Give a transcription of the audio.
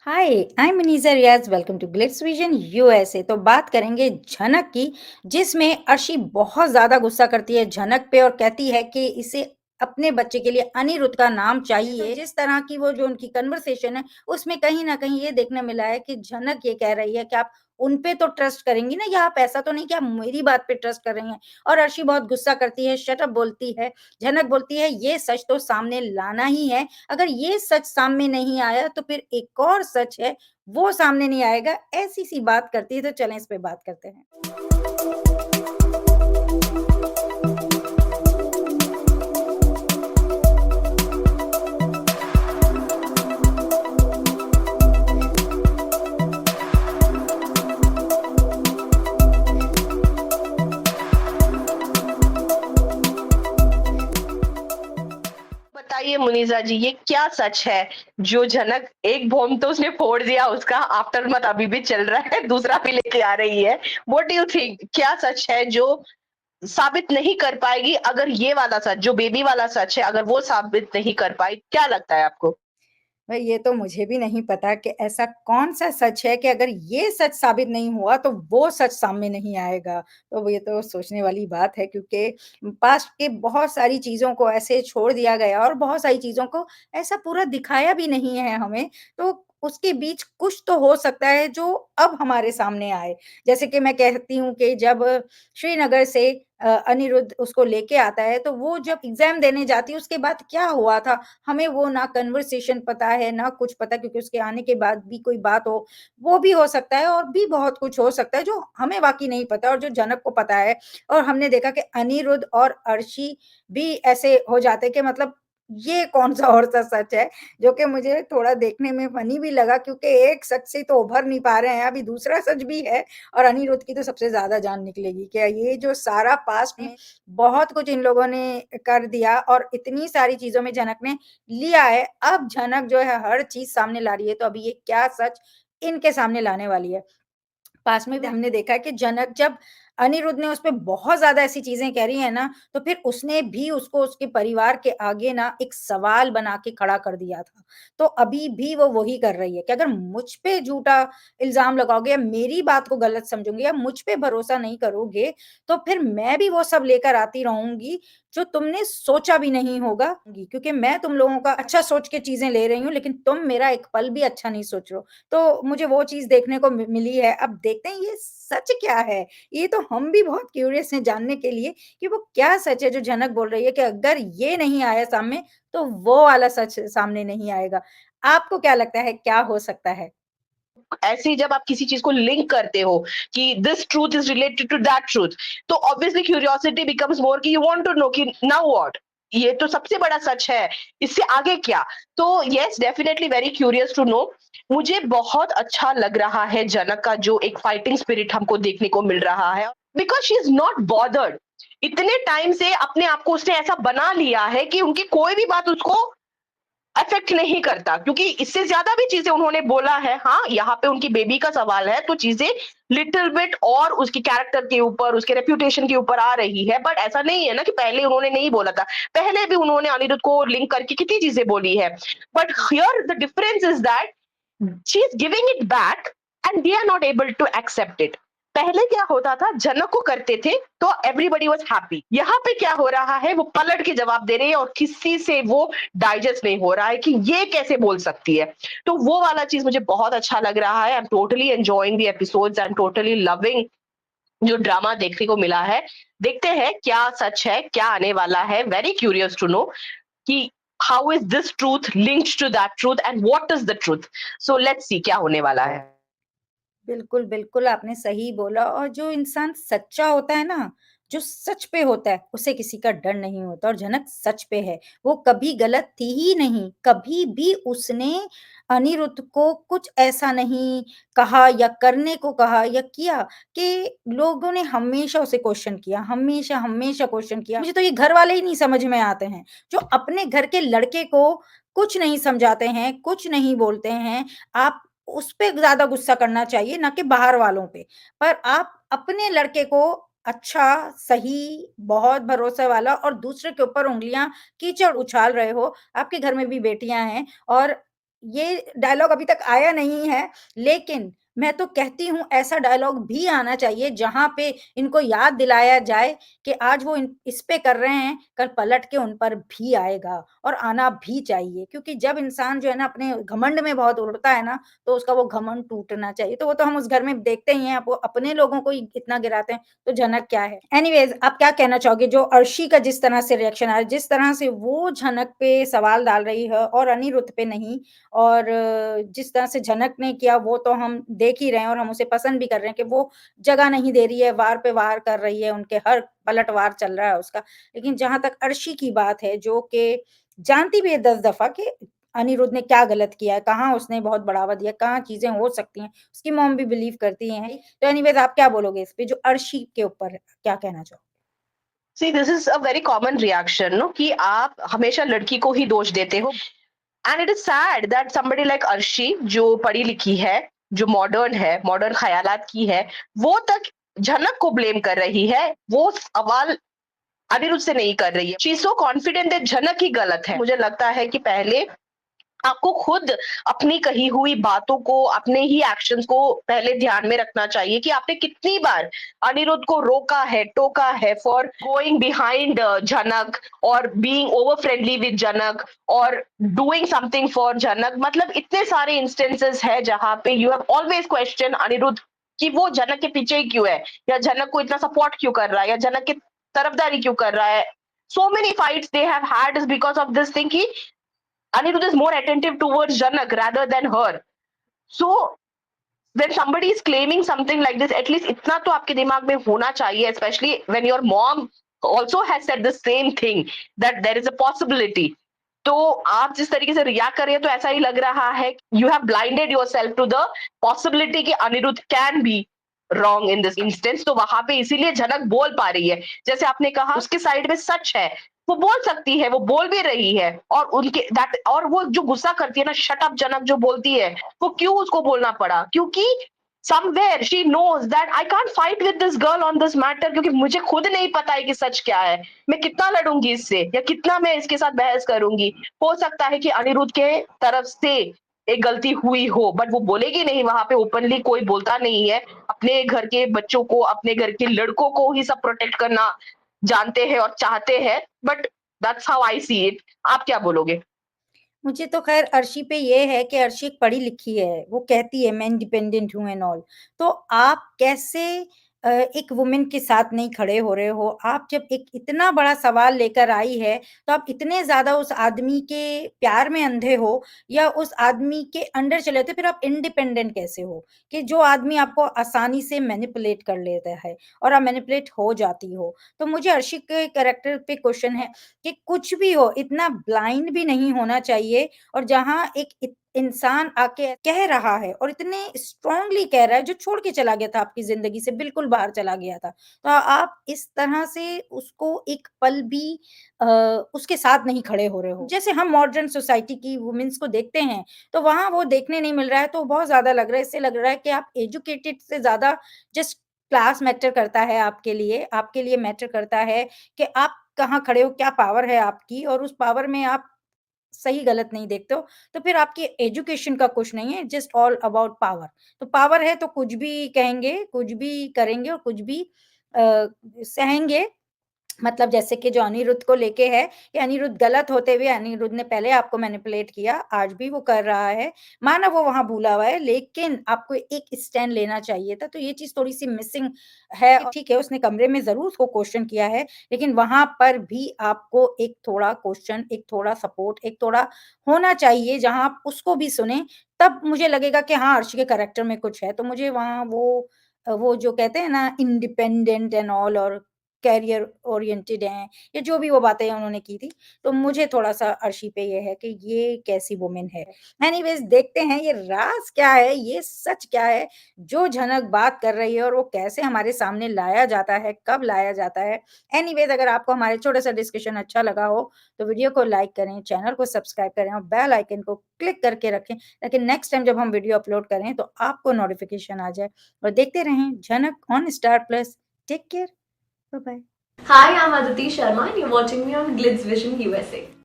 Hi, I am Muniza Riaz, welcome to Glitz Vision USA. तो बात करेंगे झनक की, जिसमें अर्शी बहुत ज़्यादा गुस्सा करती है झनक पे और कहती है कि इसे अपने बच्चे के लिए अनिरुद्ध का नाम चाहिए। तो जिस तरह की वो जो उनकी कन्वर्सेशन है, उसमें कहीं न कहीं ये देखने मिला है कि झनक ये कह रही है कि आप उन पे तो ट्रस्ट करेंगी ना, या आप ऐसा तो नहीं कि आप मेरी बात पे ट्रस्ट कर रही हैं। और अर्शी बहुत गुस्सा करती है, शट अप बोलती है। झनक बोलती है, ये सच तो सामने लाना ही है। अगर ये सच सामने नहीं आया तो फिर एक और सच है, वो सामने नहीं आएगा। ऐसी-सी बात करती है, तो चलें इस पे बात करते हैं। बताइए मुनीजा जी, ये क्या सच है जो जनक एक बॉम्ब तो उसने फोड़ दिया, उसका आफ्टरमाथ अभी भी चल रहा है, दूसरा भी लेके आ रही है। व्हाट डू यू थिंक, क्या सच है जो साबित नहीं कर पाएगी? अगर ये वाला सच, जो बेबी वाला सच है, अगर वो साबित नहीं कर पाई, क्या लगता है आपको? भई ये तो मुझे भी नहीं पता कि ऐसा कौन-सा सच है कि अगर ये सच साबित नहीं हुआ तो वो सच सामने नहीं आएगा। तो ये तो सोचने वाली बात है, क्योंकि पास्ट के बहुत सारी चीज़ों को ऐसे छोड़ दिया गया और बहुत सारी चीज़ों को ऐसा पूरा दिखाया भी नहीं है हमें। तो उसके बीच कुछ तो हो सकता है जो अब हमारे सामने आए। जैसे कि मैं कहती हूँ कि जब श्रीनगर से अनिरुद्ध उसको लेके आता है, तो वो जब एग्ज़ाम देने जाती है उसके बाद क्या हुआ था, हमें वो ना कन्वर्सेशन पता है, ना कुछ पता, क्योंकि उसके आने के बाद भी कोई बात हो, वो भी हो सकता है और भी बहुत कुछ हो सकता है जो हमें वाक़ई नहीं पता और जो जनक को पता है। और हमने देखा कि अनिरुद्ध और अर्शी भी ऐसे हो जाते हैं कि मतलब ये कौन-सा और सा सच है, जो कि मुझे थोड़ा देखने में फ़नी भी लगा, क्योंकि एक सच से तो उभर नहीं पा रहे हैं, अभी दूसरा सच भी है। और अनिरुद्ध की तो सबसे ज़्यादा जान निकलेगी, क्या ये जो सारा पास्ट में बहुत कुछ इन लोगों ने कर दिया और इतनी सारी चीज़ों में जनक ने लिया है, अब जनक जो है हर चीज़ सामने ला रही है, तो अभी ये क्या सच इनके सामने लाने वाली है। पास में भी हमने देखा है कि जनक जब अनिरुद्ध ने उसपे बहुत ज़्यादा ऐसी चीज़ें करी हैं ना, तो फिर उसने भी उसको उसके परिवार के आगे ना एक सवाल बना के खड़ा कर दिया था। तो अभी भी वो वही कर रही है कि अगर मुझ पे झूठा इल्ज़ाम लगाओगे या मेरी बात को गलत समझोगे या मुझ पे भरोसा नहीं करोगे, तो फिर मैं भी वो सब लेकर आती रहूँगी, जो तुमने सोचा भी नहीं होगा। क्योंकि मैं तुम लोगों का अच्छा सोच के चीज़ें ले रही हूँ, लेकिन तुम मेरा एक पल भी अच्छा नहीं सोच रहे हो। तो मुझे वो चीज़ देखने को मिली है। अब देखते हैं ये सच क्या है? ये तो हम भी बहुत क्यूरियस हैं जानने के लिए कि वो क्या सच है जो जनक बोल रही है कि अगर ये नहीं आया सामने, तो वो वाला सच सामने नहीं आएगा। आपको क्या लगता है क्या हो सकता है? ऐसे ही जब आप किसी चीज को लिंक करते हो कि this truth is related to that truth, तो ऑब्वियसली क्यूरियोसिटी बिकम्स मोर कि यू वांट टू नो कि नाउ व्हाट, ये तो सबसे बड़ा सच है, इससे आगे क्या? तो yes, definitely very curious to know. मुझे बहुत अच्छा लग रहा है जनक का जो एक फाइटिंग स्पिरिट हमको देखने को मिल रहा है, because she is not bothered. इतने टाइम से अपने आप को उसने ऐसा बना लिया है कि उनकी कोई भी बात उसको अफेक्ट नहीं करता, क्योंकि इससे ज्यादा भी चीजें उन्होंने बोला है। हाँ, यहाँ पे उनकी बेबी का सवाल है तो चीजें लिटिल बिट और उसकी कैरेक्टर के ऊपर, उसके रेप्यूटेशन के ऊपर आ रही है, बट ऐसा नहीं है ना कि पहले उन्होंने नहीं बोला था। पहले भी उन्होंने अनिरुद्ध को लिंक करके कितनी चीजें बोली है, but here the difference is that she is giving it back and they are not able to accept it. पहले क्या होता था, जनक को करते थे तो एवरीबडी वाज हैप्पी। यहाँ पे क्या हो रहा है, वो पलट के जवाब दे रही है और किसी से वो डाइजेस्ट नहीं हो रहा है कि ये कैसे बोल सकती है। तो वो वाला चीज मुझे बहुत अच्छा लग रहा है। I am totally enjoying the episodes, I am totally loving जो ड्रामा देखने को मिला है। देखते हैं क्या सच है, क्या आने वाला है। वेरी क्यूरियस टू नो कि how is this truth linked to that truth and what is the truth. So let's see क्या होने वाला है। बिल्कुल, बिल्कुल, आपने सही बोला। और जो इंसान सच्चा होता है ना, जो सच पे होता है, उसे किसी का डर नहीं होता और जनक सच पे है। वो कभी गलत थी ही नहीं, कभी भी उसने अनिरुद्ध को कुछ ऐसा नहीं कहा या करने को कहा या किया कि लोगों ने हमेशा उसे क्वेश्चन किया, हमेशा, हमेशा क्वेश्चन किया। मुझे तो ये घरवाले ही नहीं समझ में आते हैं, जो अपने घर के लड़के को कुछ नहीं समझाते हैं, कुछ नहीं बोलते हैं। आप उस पे ज़्यादा गुस्सा करना चाहिए, ना कि बाहर वालों पे। पर आप अपने लड़के को अच्छा, सही, बहुत भरोसे वाला और दूसरे के ऊपर उँगलियाँ कीचड़ उछाल रहे हो, आपके घर में भी बेटियाँ हैं और ये डायलॉग अभी तक आया नहीं है, लेकिन मैं तो कहती हूँ ऐसा डायलॉग भी आना चाहिए जहाँ पे इनको याद दिलाया जाए कि आज वो इस पे कर रहे हैं, कल पलट के उन पर भी आएगा और आना भी चाहिए क्योंकि जब इंसान जो है ना अपने घमंड में बहुत उड़ता है ना, तो उसका वो घमंड टूटना चाहिए। तो वो तो हम उस घर में देखते ही हैं, वो अपने लोगों को ही इतना गिराते हैं, तो झनक क्या है? एनीवेज़ आप क्या कहना चाहोगे जो अर्शी का जिस तरह से रिएक्शन आया, जिस तरह से वो झनक पे सवाल डाल रही है और अनिरुद्ध पे नहीं और जिस तरह से झनक ने किया वो तो हम देख ही रहे हैं और हम उसे पसंद भी कर रहे हैं कि वो जगह नहीं दे रही है, वार पे वार कर रही है, उनके हर पलटवार चल रहा है उसका। लेकिन जहाँ तक अर्शी की बात है जो कि जानती भी है 10 दफ़ा कि अनिरुद्ध ने क्या गलत किया है, कहाँ उसने बहुत बढ़ावा दिया, कहाँ चीज़ें हो सकती हैं, उसकी मॉम भी बिलीव करती हैं। तो एनीवेज़ आप क्या बोलोगे इस पे जो अर्शी के ऊपर है, क्या कहना चाहोगे? See this is a very common reaction no कि आप हमेशा लड़की को ही दोष देते हो and it is sad that somebody like Arshi जो पढ़ी लिखी है, जो मॉडर्न है, मॉडर्न ख्यालात की है, वो तक झनक को ब्लेम कर रही है। वो सवाल अनिरुद्ध से नहीं कर रही है। She is so confident that झनक ही गलत है। मुझे लगता है कि पहले आपको खुद अपनी कही हुई बातों को, अपने ही एक्शंस को पहले ध्यान में रखना चाहिए कि आपने कितनी बार अनिरुद्ध को रोका है, टोका है फॉर गोइंग बिहाइंड जनक और बीइंग ओवर फ्रेंडली विद जनक और डूइंग समथिंग फॉर जनक। मतलब इतने सारे इंस्टेंसेस है जहां पे you have always question Aniruddh कि वो जनक के पीछे ही क्यों है, या जनक को इतना सपोर्ट क्यों कर रहा है, या जनक की तरफदारी क्यों कर रहा है। so many fights they have had is because of this thing कि Anirudh is more attentive towards Janak rather than her. So when somebody is claiming something like this, at least इतना तो आपके दिमाग में होना चाहिए, especially when your mom also has said the same thing that there is a possibility. तो आप जिस तरीके से रिएक्ट कर रहे हैं तो ऐसा ही लग रहा है you have blinded yourself to the possibility कि Anirudh can be wrong in this instance. तो वहां पे इसीलिए झनक बोल पा रही है। जैसे आपने कहा उसके साइड में सच है, वो बोल सकती है, वो बोल भी रही है। और उनके दैट और वो जो गुस्सा करती है ना, शट अप जनक जो बोलती है, वो क्यों उसको बोलना पड़ा? क्योंकि somewhere she knows that I can't fight with this girl on this matter, क्योंकि मुझे खुद नहीं पता है कि सच क्या है। मैं कितना लड़ूंगी इससे, या कितना मैं इसके साथ बहस करूंगी। हो सकता है कि अनिरुद्ध के तरफ से एक गलती हुई हो, बट वो बोलेगी नहीं। वहां पे ओपनली कोई बोलता नहीं है। अपने घर के बच्चों को, अपने घर के लड़कों को ही सब प्रोटेक्ट करना जानते हैं और चाहते हैं। But that's how I see it. आप क्या बोलोगे? मुझे तो ख़ैर अर्शी पे ये है कि अर्शी एक पढ़ी-लिखी है, वो कहती है मैं इंडिपेंडेंट हूँ एंड ऑल। तो आप कैसे एक वुमन के साथ नहीं खड़े हो रहे हो? आप जब एक इतना बड़ा सवाल लेकर आई है, तो आप इतने ज़्यादा उस आदमी के प्यार में अंधे हो या उस आदमी के अंडर चले थे, फिर आप इंडिपेंडेंट कैसे हो? कि जो आदमी आपको आसानी से मैनिपुलेट कर लेता है और आप मैनिपुलेट हो जाती हो। तो मुझे अर्शी के कैरेक्टर पे क्वेश्चन है कि कुछ भी हो, इतना ब्लाइंड भी नहीं होना चाहिए और जहाँ एक इंसान आके कह रहा है और इतने स्ट्रांगली कह रहा है जो छोड़ के चला गया था आपकी ज़िंदगी से, बिल्कुल बाहर चला गया था। तो आप इस तरह से उसको एक पल भी अ, उसके साथ नहीं खड़े हो रहे हो। जैसे हम मॉडर्न सोसाइटी की वुमेन्स को देखते हैं, तो वहाँ वो देखने नहीं मिल रहा है, तो बहुत ज़्यादा लग रहा है, इससे लग रहा है कि आप एजुकेटेड से ज़्यादा जस्ट क्लास मैटर करता है आपके लिए मैटर करता है कि आप कहाँ खड़े हो, क्या पावर है आपकी और उस पावर में आप सही-गलत नहीं देखते हो, तो फिर आपकी एजुकेशन का कुछ नहीं है, जस्ट ऑल अबाउट पावर। तो पावर है तो कुछ भी कहेंगे, कुछ भी करेंगे और कुछ भी अ, सहेंगे मतलब जैसे कि जो अनिरुद्ध को लेके है कि अनिरुद्ध गलत होते हुए अनिरुद्ध ने पहले आपको मैनिपुलेट किया, आज भी वो कर रहा है। माना वो वहाँ भूला हुआ है, लेकिन आपको एक स्टैंड लेना चाहिए था, तो ये चीज़ थोड़ी-सी मिसिंग है। और ठीक है, उसने कमरे में ज़रूर उसको क्वेश्चन किया है, लेकिन वहाँ पर भी आपको एक थोड़ा क्वेश्चन, एक थोड़ा सपोर्ट, एक थोड़ा होना चाहिए, जहाँ आप उसको भी सुनें, तब मुझे लगेगा कि हाँ, अर्शी के कैरेक्टर में कुछ है। तो मुझे वहाँ वो जो कहते हैं ना इंडिपेंडेंट एंड ऑल और करियर ओरिएंटेड हैं या जो भी वो बातें उन्होंने की थी, तो मुझे थोड़ा-सा अर्शी पे ये है कि ये कैसी वुमन है। एनीवेज़ देखते हैं ये राज़ क्या है, ये सच क्या है, जो झनक बात कर रही है और वो कैसे हमारे सामने लाया जाता है, कब लाया जाता है। एनीवेज़ अगर आपको हमारे छोटा-सा डिस्कशन अच्छा लगा हो, तो वीडियो को लाइक करें, चैनल को सब्सक्राइब करें और बेल आइकन को क्लिक करके रखें, ताकि नेक्स्ट टाइम जब हम वीडियो अपलोड करें, तो आपको नोटिफ़िकेशन आ जाए और देखते रहें Jhanak on Star Plus. Take care. Bye bye. Hi, I'm Aditi Sharma and you're watching me on Glitz Vision USA.